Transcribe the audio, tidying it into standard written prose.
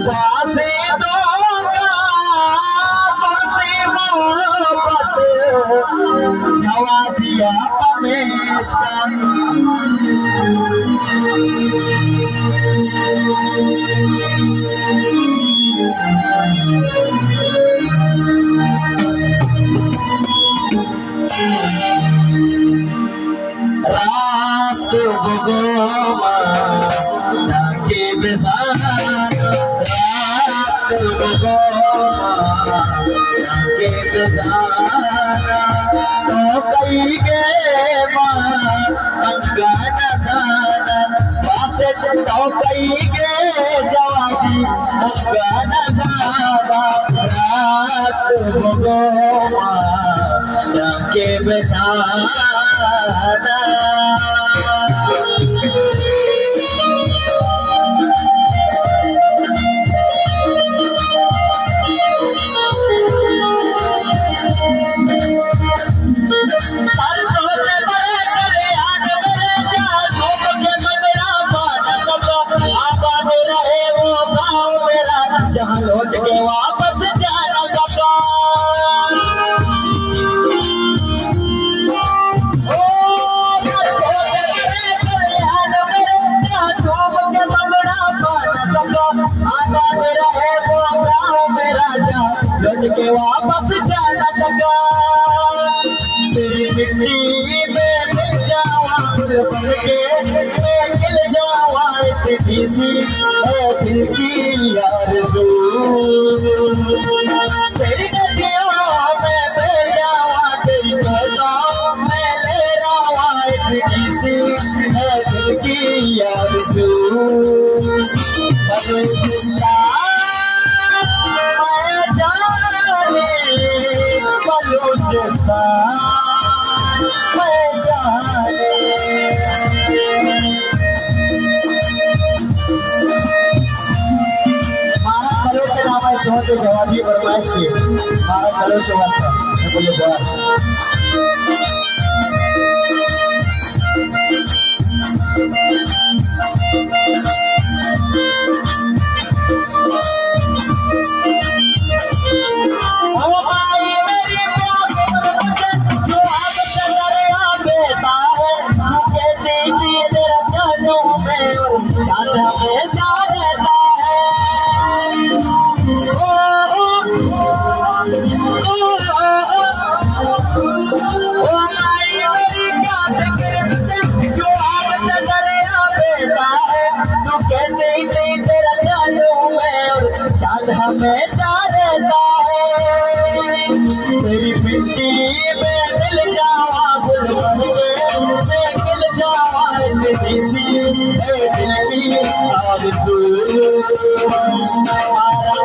वासे दोगा तुझसे मोहब्बत जवा दिया परमेश्वर रास्त बगोमा के बेजान रास्त बगोमा के बेजान तो कई के मां अंगन साना वासे तो कई के जवाबी अंगन साना रास्त बगोमा के बेजान जहाँ लौट के वापस जा न सका के वापस जा न सका तेरी मिट्टी में मिल जावा बन के मैं खिल जावा किसी दिल की आरज़ू तेरी नदियों में बह जावा तेरी कहता मैं ले जावा किसी दिल की आरज़ू जवाबी बरमाइश मारा करो चवासा बोले बात हमेशा रहता है तेरी मिट्टी में मिल जावा गुल बन के मैं खिल जावा किसी दिल की आरज़ू हमारा